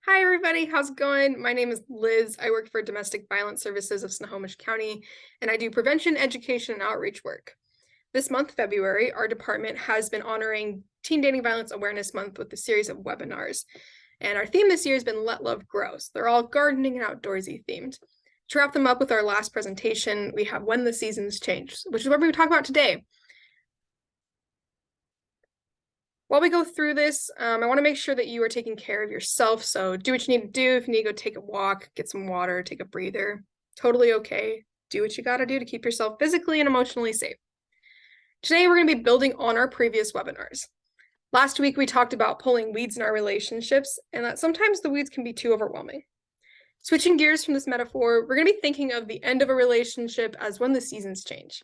Hi, everybody. How's it going? My name is Liz. I work for Domestic Violence Services of Snohomish County, and I do prevention, education, and outreach work. This month, February, our department has been honoring Teen Dating Violence Awareness Month with a series of webinars. And our theme this year has been Let Love Grow. They're all gardening and outdoorsy themed. To wrap them up with our last presentation, we have When the Seasons Change, which is what we're going to talk about today. While we go through this, I want to make sure that you are taking care of yourself. So do what you need to do. If you need to go take a walk, get some water, take a breather, totally okay. Do what you got to do to keep yourself physically and emotionally safe. Today, we're going to be building on our previous webinars. Last week, we talked about pulling weeds in our relationships and that sometimes the weeds can be too overwhelming. Switching gears from this metaphor, we're going to be thinking of the end of a relationship as when the seasons change.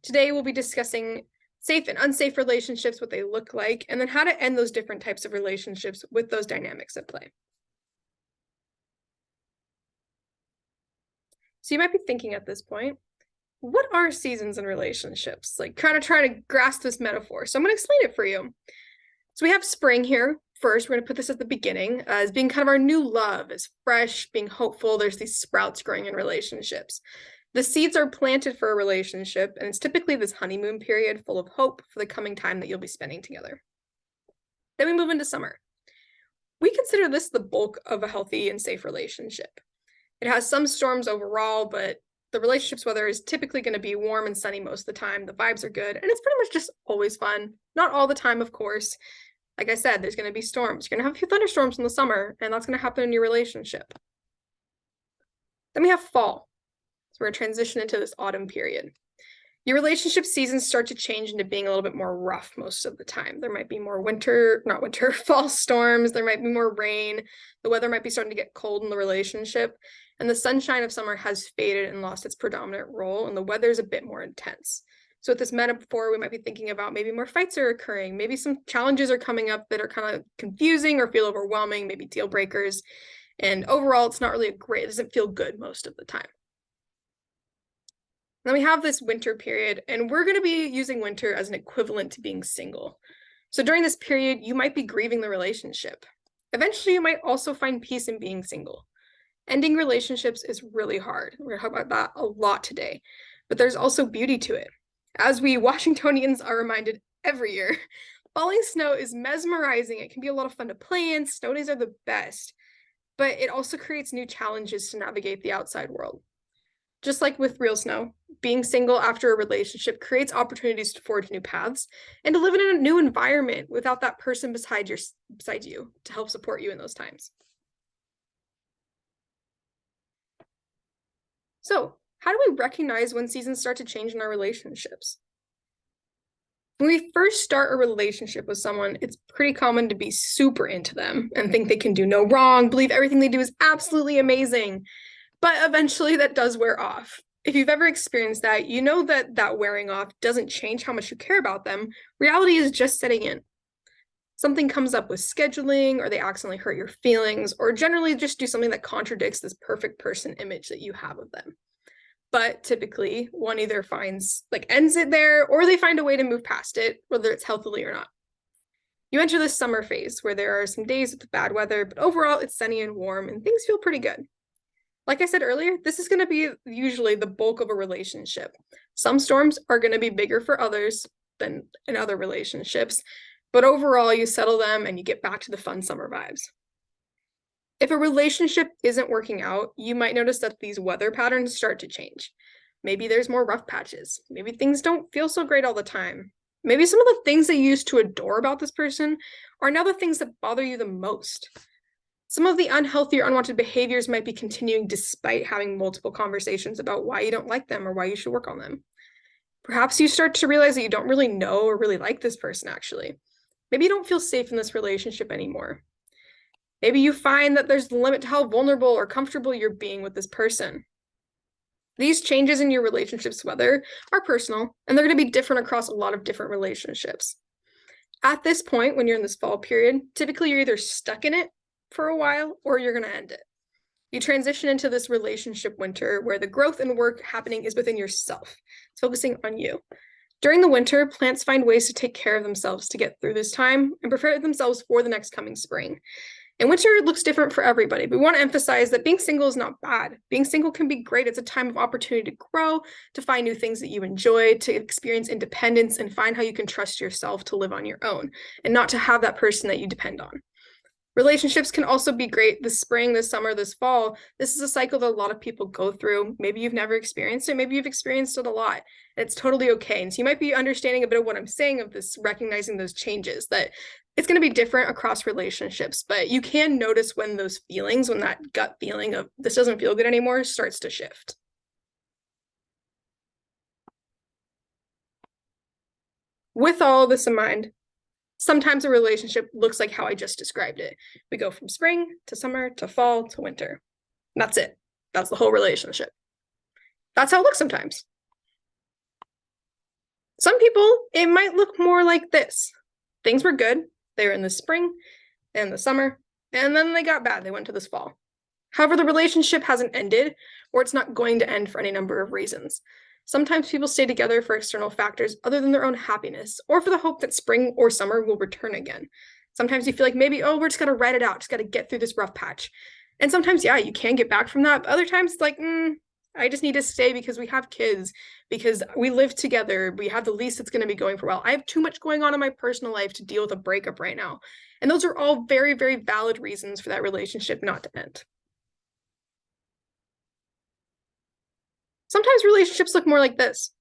Today, we'll be discussing safe and unsafe relationships, what they look like, and then how to end those different types of relationships with those dynamics at play. So you might be thinking at this point, what are seasons in relationships? Like trying to grasp this metaphor. So I'm going to explain it for you. So we have spring here. First, we're going to put this at the beginning as being kind of our new love. It's fresh, being hopeful. There's these sprouts growing in relationships. The seeds are planted for a relationship, and it's typically this honeymoon period full of hope for the coming time that you'll be spending together. Then we move into summer. We consider this the bulk of a healthy and safe relationship. It has some storms overall, but the relationship's weather is typically going to be warm and sunny most of the time. The vibes are good, and it's pretty much just always fun. Not all the time, of course. Like I said, there's going to be storms. You're going to have a few thunderstorms in the summer, and that's going to happen in your relationship. Then we have fall. So we're going to transition into this autumn period. Your relationship seasons start to change into being a little bit more rough most of the time. There might be more fall storms. There might be more rain. The weather might be starting to get cold in the relationship. And the sunshine of summer has faded and lost its predominant role, and the weather is a bit more intense. So with this metaphor, we might be thinking about maybe more fights are occurring. Maybe some challenges are coming up that are kind of confusing or feel overwhelming, maybe deal breakers. And overall, it's not really it doesn't feel good most of the time. Then we have this winter period, and we're going to be using winter as an equivalent to being single. So during this period, you might be grieving the relationship. Eventually, you might also find peace in being single. Ending relationships is really hard. We're going to talk about that a lot today, but there's also beauty to it. As we Washingtonians are reminded every year, falling snow is mesmerizing. It can be a lot of fun to play in. Snow days are the best, but it also creates new challenges to navigate the outside world. Just like with real snow, being single after a relationship creates opportunities to forge new paths and to live in a new environment without that person beside you to help support you in those times. So, how do we recognize when seasons start to change in our relationships? When we first start a relationship with someone, it's pretty common to be super into them and think they can do no wrong, believe everything they do is absolutely amazing. But eventually that does wear off. If you've ever experienced that, you know that wearing off doesn't change how much you care about them. Reality is just setting in. Something comes up with scheduling, or they accidentally hurt your feelings, or generally just do something that contradicts this perfect person image that you have of them. But typically, one either ends it there, or they find a way to move past it, whether it's healthily or not. You enter this summer phase where there are some days with bad weather, but overall it's sunny and warm and things feel pretty good. Like I said earlier, this is going to be usually the bulk of a relationship. Some storms are going to be bigger for others than in other relationships, but overall you settle them and you get back to the fun summer vibes. If a relationship isn't working out, you might notice that these weather patterns start to change. Maybe there's more rough patches. Maybe things don't feel so great all the time. Maybe some of the things that you used to adore about this person are now the things that bother you the most. Some of the unhealthy or unwanted behaviors might be continuing despite having multiple conversations about why you don't like them or why you should work on them. Perhaps you start to realize that you don't really know or really like this person, actually. Maybe you don't feel safe in this relationship anymore. Maybe you find that there's a limit to how vulnerable or comfortable you're being with this person. These changes in your relationship's weather are personal, and they're going to be different across a lot of different relationships. At this point, when you're in this fall period, typically you're either stuck in it for a while or you're going to end it. You transition into this relationship winter where the growth and work happening is within yourself. It's focusing on you. During the winter, plants find ways to take care of themselves to get through this time and prepare themselves for the next coming spring. And winter looks different for everybody. But we want to emphasize that being single is not bad. Being single can be great. It's a time of opportunity to grow, to find new things that you enjoy, to experience independence, and find how you can trust yourself to live on your own and not to have that person that you depend on. Relationships can also be great this spring, this summer, this fall. This is a cycle that a lot of people go through. Maybe you've never experienced it. Maybe you've experienced it a lot. And it's totally okay. And so you might be understanding a bit of what I'm saying of this, recognizing those changes, that it's going to be different across relationships, but you can notice when those feelings, when that gut feeling of this doesn't feel good anymore starts to shift. With all this in mind, sometimes a relationship looks like how I just described it. We go from spring to summer to fall to winter. And that's it. That's the whole relationship. That's how it looks sometimes. Some people, it might look more like this. Things were good. They were in the spring and the summer, and then they got bad. They went to this fall. However, the relationship hasn't ended, or it's not going to end for any number of reasons. Sometimes people stay together for external factors other than their own happiness, or for the hope that spring or summer will return again. Sometimes you feel like maybe, oh, we're just gonna ride it out, just gotta get through this rough patch. And sometimes, yeah, you can get back from that, but other times it's like, I just need to stay because we have kids, because we live together, we have the lease that's gonna be going for a while. I have too much going on in my personal life to deal with a breakup right now. And those are all very, very valid reasons for that relationship not to end. Sometimes relationships look more like this.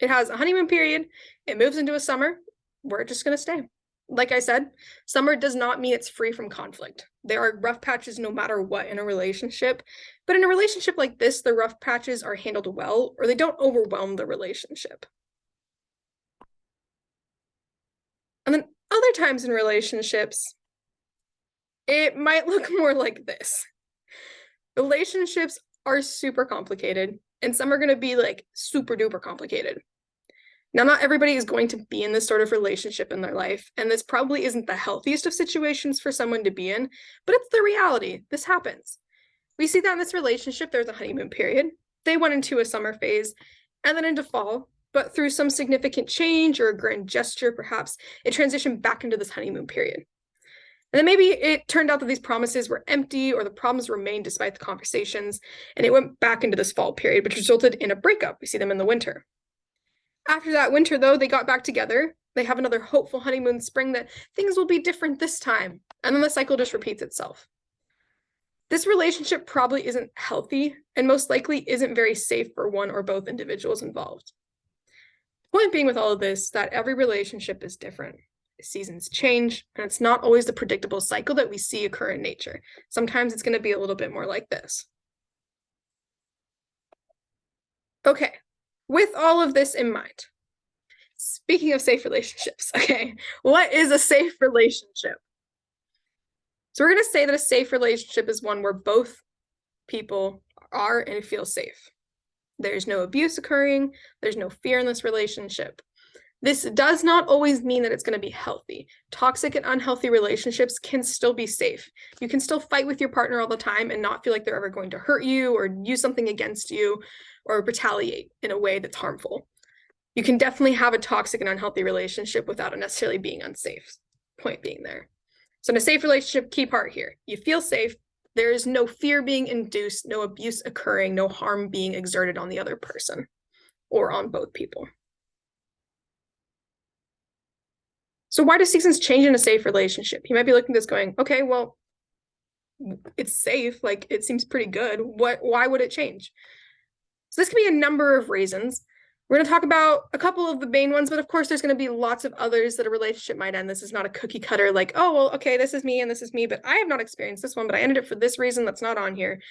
It has a honeymoon period, it moves into a summer, we're just gonna stay. Like I said, summer does not mean it's free from conflict. There are rough patches no matter what in a relationship, but in a relationship like this, the rough patches are handled well, or they don't overwhelm the relationship. And then other times in relationships, it might look more like this. Relationships are super complicated, and some are going to be like super duper complicated. Now, not everybody is going to be in this sort of relationship in their life, and this probably isn't the healthiest of situations for someone to be in, but it's the reality. This happens. We see that in this relationship, there's a honeymoon period. They went into a summer phase and then into fall, but through some significant change or a grand gesture, perhaps, it transitioned back into this honeymoon period. And then maybe it turned out that these promises were empty or the problems remained despite the conversations, and it went back into this fall period, which resulted in a breakup. We see them in the winter. After that winter, though, they got back together. They have another hopeful honeymoon spring that things will be different this time. And then the cycle just repeats itself. This relationship probably isn't healthy and most likely isn't very safe for one or both individuals involved. Point being with all of this, that every relationship is different. Seasons change, and it's not always the predictable cycle that we see occur in nature. Sometimes it's going to be a little bit more like this. Okay. With all of this in mind, speaking of safe relationships, okay, what is a safe relationship? So we're going to say that a safe relationship is one where both people are and feel safe. There's no abuse occurring. There's no fear in this relationship. This does not always mean that it's going to be healthy. Toxic and unhealthy relationships can still be safe. You can still fight with your partner all the time and not feel like they're ever going to hurt you or use something against you or retaliate in a way that's harmful. You can definitely have a toxic and unhealthy relationship without it necessarily being unsafe. Point being there. So in a safe relationship, key part here, you feel safe. There is no fear being induced, no abuse occurring, no harm being exerted on the other person or on both people. So why do seasons change in a safe relationship? You might be looking at this going, okay, well, it's safe. Like, it seems pretty good. Why would it change? So this could be a number of reasons. We're going to talk about a couple of the main ones, but of course, there's going to be lots of others that a relationship might end. This is not a cookie cutter like, oh, well, okay, this is me and this is me, but I have not experienced this one, but I ended it for this reason that's not on here.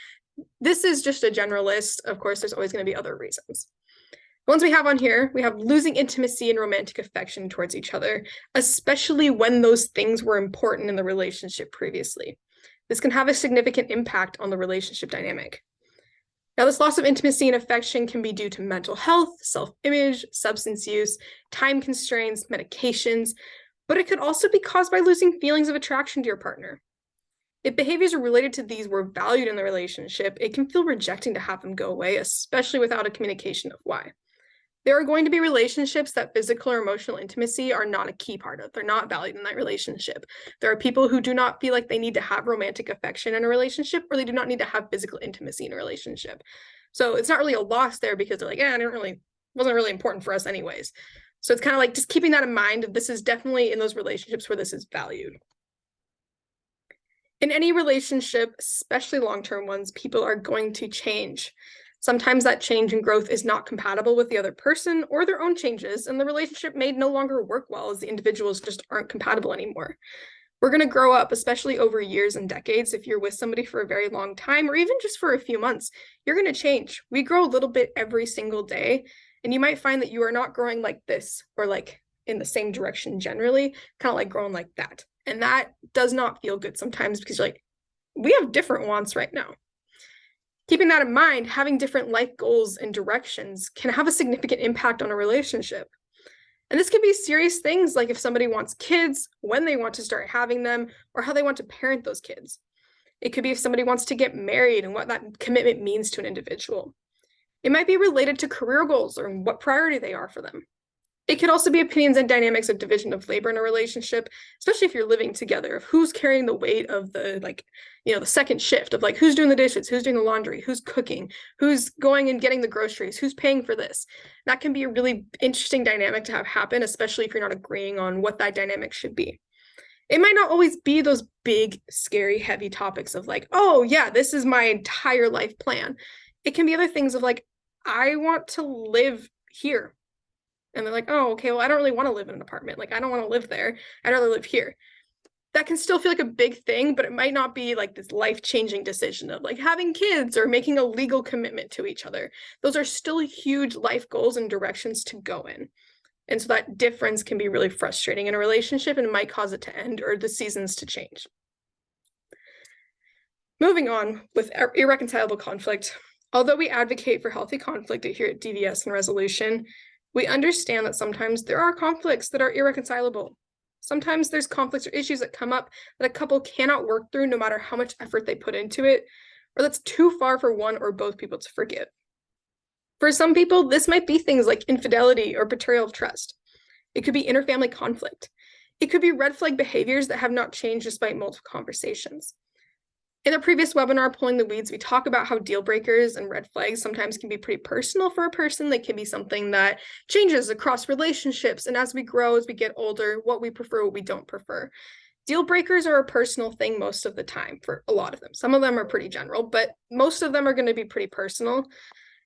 This is just a general list. Of course, there's always going to be other reasons. The ones we have on here, we have losing intimacy and romantic affection towards each other, especially when those things were important in the relationship previously. This can have a significant impact on the relationship dynamic. Now, this loss of intimacy and affection can be due to mental health, self-image, substance use, time constraints, medications, but it could also be caused by losing feelings of attraction to your partner. If behaviors related to these were valued in the relationship, it can feel rejecting to have them go away, especially without a communication of why. There are going to be relationships that physical or emotional intimacy are not a key part of. They're not valued in that relationship. There are people who do not feel like they need to have romantic affection in a relationship, or they do not need to have physical intimacy in a relationship. So it's not really a loss there because they're like, yeah, wasn't really important for us anyways. So it's kind of like just keeping that in mind. This is definitely in those relationships where this is valued. In any relationship, especially long-term ones, people are going to change. Sometimes that change and growth is not compatible with the other person or their own changes, and the relationship may no longer work well as the individuals just aren't compatible anymore. We're going to grow up, especially over years and decades. If you're with somebody for a very long time, or even just for a few months, you're going to change. We grow a little bit every single day, and you might find that you are not growing like this or like in the same direction generally, kind of like growing like that. And that does not feel good sometimes because you're like, we have different wants right now. Keeping that in mind, having different life goals and directions can have a significant impact on a relationship. And this can be serious things like if somebody wants kids, when they want to start having them, or how they want to parent those kids. It could be if somebody wants to get married and what that commitment means to an individual. It might be related to career goals or what priority they are for them. It could also be opinions and dynamics of division of labor in a relationship, especially if you're living together, of who's carrying the weight of the, the second shift of like, who's doing the dishes, who's doing the laundry, who's cooking, who's going and getting the groceries, who's paying for this. That can be a really interesting dynamic to have happen, especially if you're not agreeing on what that dynamic should be. It might not always be those big, scary, heavy topics of like, oh yeah, this is my entire life plan. It can be other things of like, I want to live here. And they're like, oh, okay, well, I don't really want to live in an apartment. Like, I don't want to live there. I'd rather live here. That can still feel like a big thing, but it might not be like this life-changing decision of like having kids or making a legal commitment to each other. Those are still huge life goals and directions to go in. And so that difference can be really frustrating in a relationship and might cause it to end or the seasons to change. Moving on with irreconcilable conflict. Although we advocate for healthy conflict here at DVS and resolution, we understand that sometimes there are conflicts that are irreconcilable. Sometimes there's conflicts or issues that come up that a couple cannot work through no matter how much effort they put into it, or that's too far for one or both people to forgive. For some people, this might be things like infidelity or betrayal of trust. It could be interfamily conflict. It could be red flag behaviors that have not changed despite multiple conversations. In the previous webinar, Pulling the Weeds, we talk about how deal breakers and red flags sometimes can be pretty personal for a person. They can be something that changes across relationships. And as we grow, as we get older, what we prefer, what we don't prefer. Deal breakers are a personal thing most of the time for a lot of them. Some of them are pretty general, but most of them are going to be pretty personal.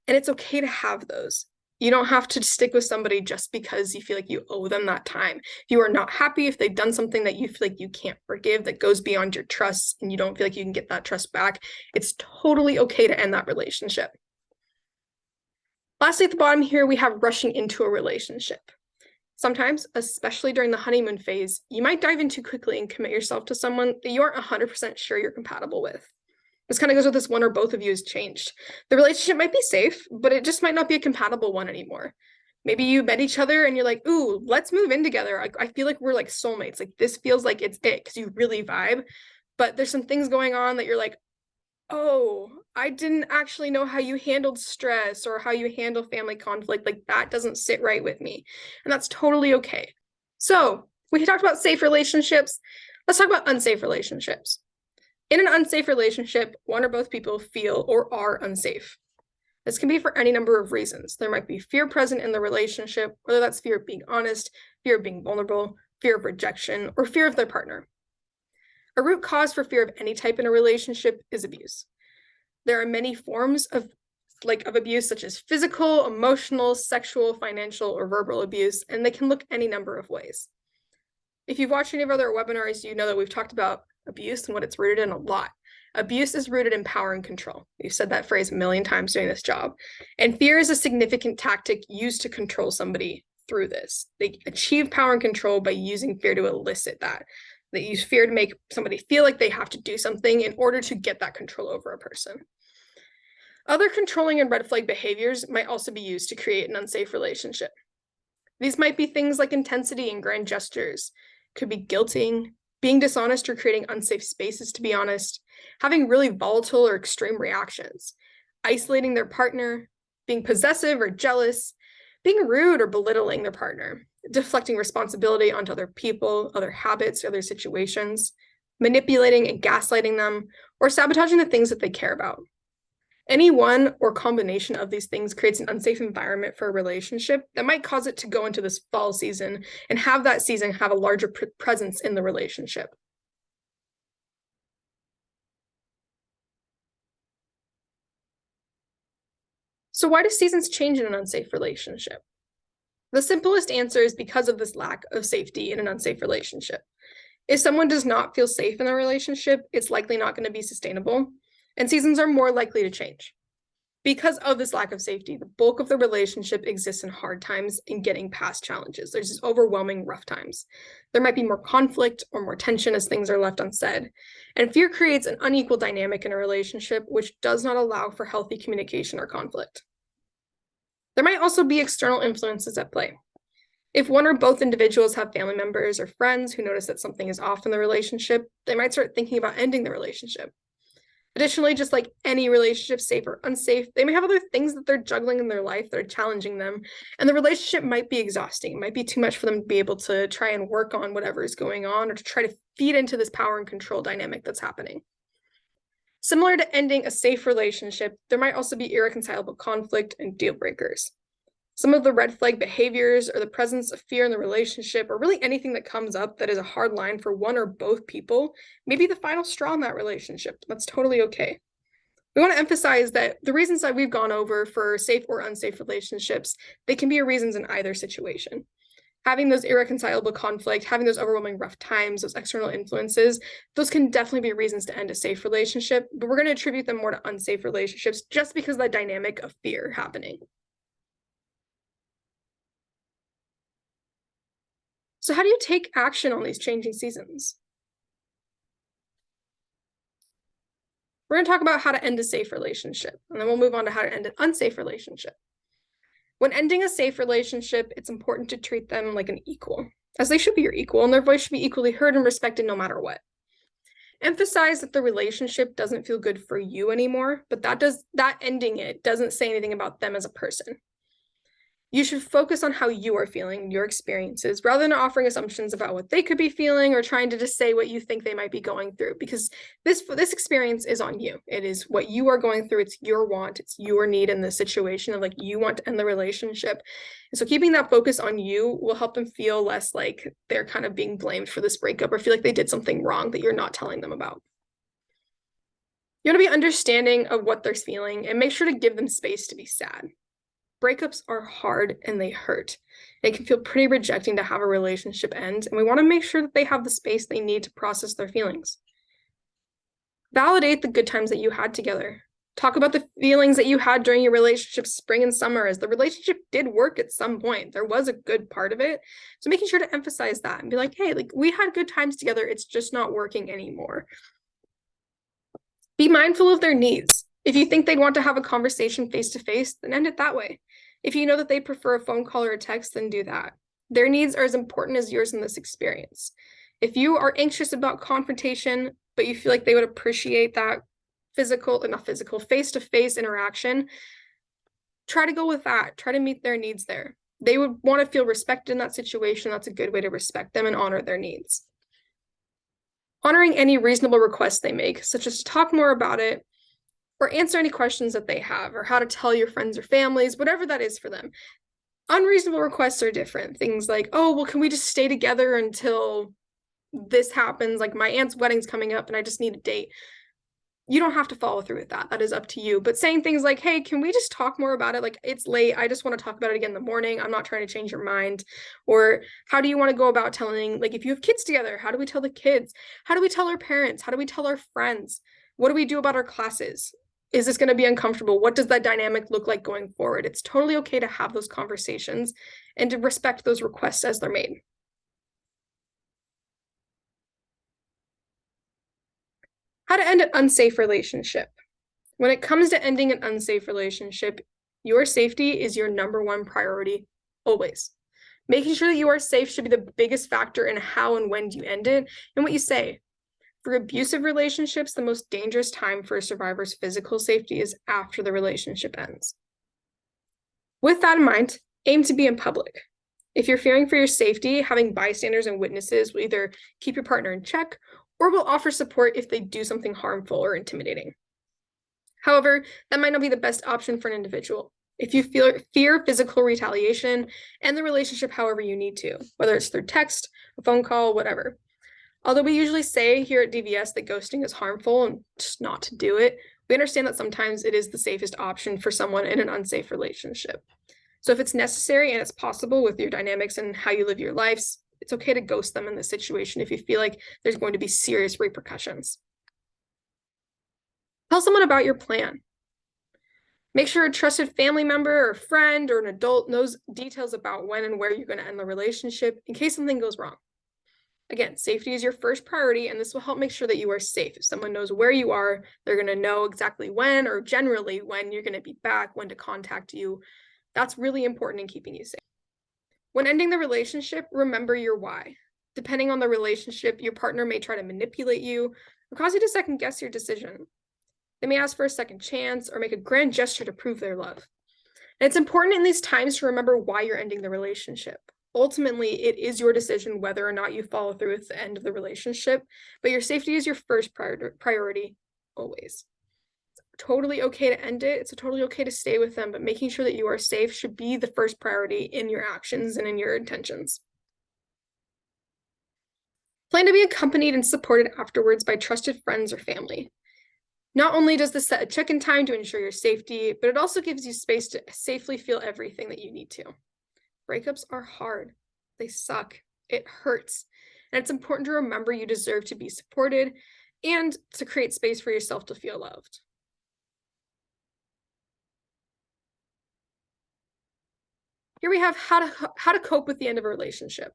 And it's okay to have those. You don't have to stick with somebody just because you feel like you owe them that time. If you are not happy, if they've done something that you feel like you can't forgive, that goes beyond your trust, and you don't feel like you can get that trust back, it's totally okay to end that relationship. Lastly, at the bottom here, we have rushing into a relationship. Sometimes, especially during the honeymoon phase, you might dive in too quickly and commit yourself to someone that you aren't 100% sure you're compatible with. This kind of goes with this one or both of you has changed. The relationship might be safe, but it just might not be a compatible one anymore. Maybe you met each other and you're like, ooh, let's move in together. I feel like we're like soulmates. Like this feels like it's it because you really vibe. But there's some things going on that you're like, oh, I didn't actually know how you handled stress or how you handle family conflict. Like that doesn't sit right with me. And that's totally okay. So we talked about safe relationships. Let's talk about unsafe relationships. In an unsafe relationship, one or both people feel or are unsafe. This can be for any number of reasons. There might be fear present in the relationship, whether that's fear of being honest, fear of being vulnerable, fear of rejection, or fear of their partner. A root cause for fear of any type in a relationship is abuse. There are many forms of abuse, such as physical, emotional, sexual, financial, or verbal abuse, and they can look any number of ways. If you've watched any of our other webinars, you know that we've talked about abuse and what it's rooted in a lot. Abuse is rooted in power and control. We've said that phrase a million times doing this job. And fear is a significant tactic used to control somebody through this. They achieve power and control by using fear to elicit that. They use fear to make somebody feel like they have to do something in order to get that control over a person. Other controlling and red flag behaviors might also be used to create an unsafe relationship. These might be things like intensity and grand gestures. Could be guilting, being dishonest or creating unsafe spaces to be honest, having really volatile or extreme reactions, isolating their partner, being possessive or jealous, being rude or belittling their partner, deflecting responsibility onto other people, other habits, other situations, manipulating and gaslighting them, or sabotaging the things that they care about. Any one or combination of these things creates an unsafe environment for a relationship that might cause it to go into this fall season and have that season have a larger presence in the relationship. So why do seasons change in an unsafe relationship? The simplest answer is because of this lack of safety in an unsafe relationship. If someone does not feel safe in a relationship, it's likely not going to be sustainable, and seasons are more likely to change. Because of this lack of safety, the bulk of the relationship exists in hard times and getting past challenges. There's just overwhelming rough times. There might be more conflict or more tension as things are left unsaid. And fear creates an unequal dynamic in a relationship, which does not allow for healthy communication or conflict. There might also be external influences at play. If one or both individuals have family members or friends who notice that something is off in the relationship, they might start thinking about ending the relationship. Additionally, just like any relationship, safe or unsafe, they may have other things that they're juggling in their life that are challenging them, and the relationship might be exhausting. It might be too much for them to be able to try and work on whatever is going on or to try to feed into this power and control dynamic that's happening. Similar to ending a safe relationship, there might also be irreconcilable conflict and deal breakers. Some of the red flag behaviors or the presence of fear in the relationship, or really anything that comes up that is a hard line for one or both people, may be the final straw in that relationship. That's totally okay. We want to emphasize that the reasons that we've gone over for safe or unsafe relationships, they can be reasons in either situation. Having those irreconcilable conflict, having those overwhelming rough times, those external influences, those can definitely be reasons to end a safe relationship, but we're going to attribute them more to unsafe relationships just because of that dynamic of fear happening. So how do you take action on these changing seasons? We're going to talk about how to end a safe relationship, and then we'll move on to how to end an unsafe relationship. When ending a safe relationship, it's important to treat them like an equal, as they should be your equal, and their voice should be equally heard and respected no matter what. Emphasize that the relationship doesn't feel good for you anymore, but that ending it doesn't say anything about them as a person. You should focus on how you are feeling, your experiences, rather than offering assumptions about what they could be feeling or trying to just say what you think they might be going through, because this experience is on you. It is what you are going through. It's your want. It's your need in this situation of like you want to end the relationship. And so keeping that focus on you will help them feel less like they're kind of being blamed for this breakup or feel like they did something wrong that you're not telling them about. You want to be understanding of what they're feeling and make sure to give them space to be sad. Breakups are hard and they hurt. It can feel pretty rejecting to have a relationship end, and we want to make sure that they have the space they need to process their feelings. Validate the good times that you had together. Talk about the feelings that you had during your relationship spring and summer, as the relationship did work at some point. There was a good part of it. So making sure to emphasize that and be like, hey, like we had good times together. It's just not working anymore. Be mindful of their needs. If you think they'd want to have a conversation face-to-face, then end it that way. If you know that they prefer a phone call or a text, then do that. Their needs are as important as yours in this experience. If you are anxious about confrontation, but you feel like they would appreciate that face-to-face interaction, try to go with that. Try to meet their needs there. They would want to feel respected in that situation. That's a good way to respect them and honor their needs. Honoring any reasonable requests they make, such as to talk more about it, or answer any questions that they have, or how to tell your friends or families, whatever that is for them. Unreasonable requests are different. Things like, oh, well, can we just stay together until this happens? Like my aunt's wedding's coming up and I just need a date. You don't have to follow through with that. That is up to you. But saying things like, hey, can we just talk more about it? Like it's late. I just want to talk about it again in the morning. I'm not trying to change your mind. Or how do you want to go about telling, like if you have kids together, how do we tell the kids? How do we tell our parents? How do we tell our friends? What do we do about our classes? Is this going to be uncomfortable? What does that dynamic look like going forward? It's totally okay to have those conversations and to respect those requests as they're made. How to end an unsafe relationship. When it comes to ending an unsafe relationship, your safety is your number one priority, always. Making sure that you are safe should be the biggest factor in how and when you end it and what you say. For abusive relationships, the most dangerous time for a survivor's physical safety is after the relationship ends. With that in mind, Aim to be in public. If you're fearing for your safety, having bystanders and witnesses will either keep your partner in check or will offer support if they do something harmful or intimidating. However, that might not be the best option for an individual. If you fear physical retaliation, end the relationship however you need to, whether it's through text, a phone call, whatever. Although we usually say here at DVS that ghosting is harmful and just not to do it, we understand that sometimes it is the safest option for someone in an unsafe relationship. So if it's necessary and it's possible with your dynamics and how you live your lives, it's okay to ghost them in this situation if you feel like there's going to be serious repercussions. Tell someone about your plan. Make sure a trusted family member or friend or an adult knows details about when and where you're going to end the relationship in case something goes wrong. Again, safety is your first priority, and this will help make sure that you are safe. If someone knows where you are, they're going to know exactly when, or generally when you're going to be back, when to contact you. That's really important in keeping you safe. When ending the relationship, remember your why. Depending on the relationship, your partner may try to manipulate you or cause you to second guess your decision. They may ask for a second chance or make a grand gesture to prove their love. And it's important in these times to remember why you're ending the relationship. Ultimately, it is your decision whether or not you follow through with the end of the relationship, but your safety is your first priority always. It's totally okay to end it. It's totally okay to stay with them, but making sure that you are safe should be the first priority in your actions and in your intentions. Plan to be accompanied and supported afterwards by trusted friends or family. Not only does this set a check-in time to ensure your safety, but it also gives you space to safely feel everything that you need to. Breakups are hard. They suck. It hurts. And it's important to remember you deserve to be supported and to create space for yourself to feel loved. Here we have how to cope with the end of a relationship.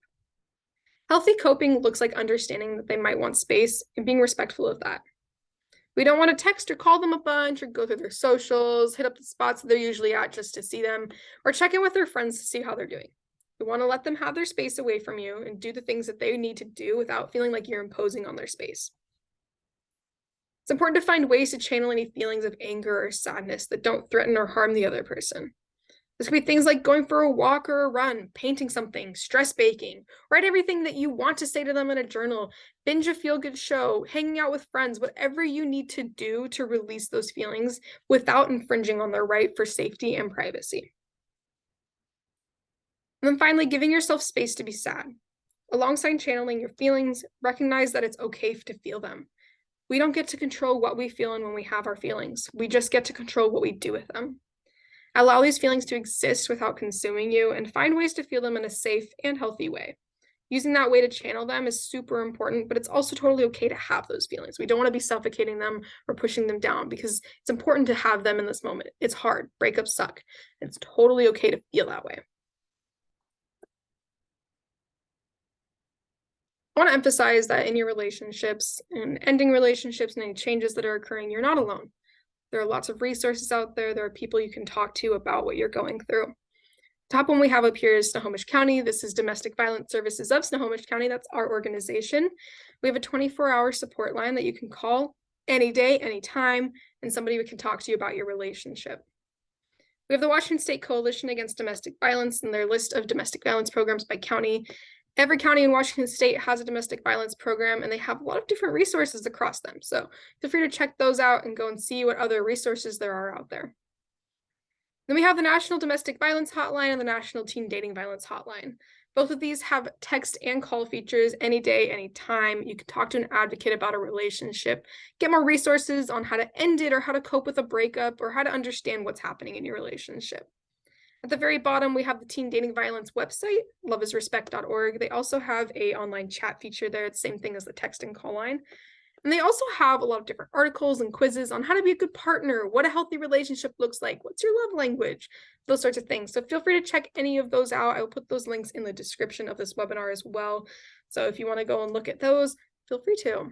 Healthy coping looks like understanding that they might want space and being respectful of that. We don't want to text or call them a bunch or go through their socials, hit up the spots that they're usually at just to see them, or check in with their friends to see how they're doing. We want to let them have their space away from you and do the things that they need to do without feeling like you're imposing on their space. It's important to find ways to channel any feelings of anger or sadness that don't threaten or harm the other person. This could be things like going for a walk or a run, painting something, stress baking, write everything that you want to say to them in a journal, binge a feel-good show, hanging out with friends, whatever you need to do to release those feelings without infringing on their right for safety and privacy. And then finally, giving yourself space to be sad. Alongside channeling your feelings, recognize that it's okay to feel them. We don't get to control what we feel and when we have our feelings. We just get to control what we do with them. Allow these feelings to exist without consuming you and find ways to feel them in a safe and healthy way. Using that way to channel them is super important, but it's also totally okay to have those feelings. We don't want to be suffocating them or pushing them down because it's important to have them in this moment. It's hard. Breakups suck. It's totally okay to feel that way. I want to emphasize that in your relationships and ending relationships and any changes that are occurring, you're not alone. There are lots of resources out there. There are people you can talk to about what you're going through. Top one we have up here is Snohomish County. This is Domestic Violence Services of Snohomish County. That's our organization. We have a 24-hour support line that you can call any day, anytime, and somebody can talk to you about your relationship. We have the Washington State Coalition Against Domestic Violence and their list of domestic violence programs by county. Every county in Washington State has a domestic violence program, and they have a lot of different resources across them. So feel free to check those out and go and see what other resources there are out there. Then we have the National Domestic Violence Hotline and the National Teen Dating Violence Hotline. Both of these have text and call features any day, anytime. You can talk to an advocate about a relationship, get more resources on how to end it or how to cope with a breakup or how to understand what's happening in your relationship. At the very bottom, we have the Teen Dating Violence website, loveisrespect.org. They also have an online chat feature there. It's the same thing as the text and call line. And they also have a lot of different articles and quizzes on how to be a good partner, what a healthy relationship looks like, what's your love language, those sorts of things. So feel free to check any of those out. I will put those links in the description of this webinar as well. So if you want to go and look at those, feel free to.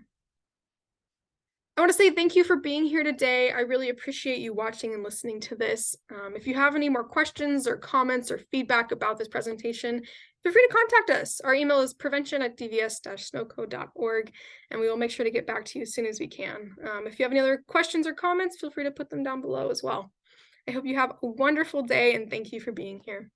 I want to say thank you for being here today. I really appreciate you watching and listening to this. If you have any more questions or comments or feedback about this presentation, feel free to contact us. Our email is prevention@dvs-snoco.org, and we will make sure to get back to you as soon as we can. If you have any other questions or comments, feel free to put them down below as well. I hope you have a wonderful day, and thank you for being here.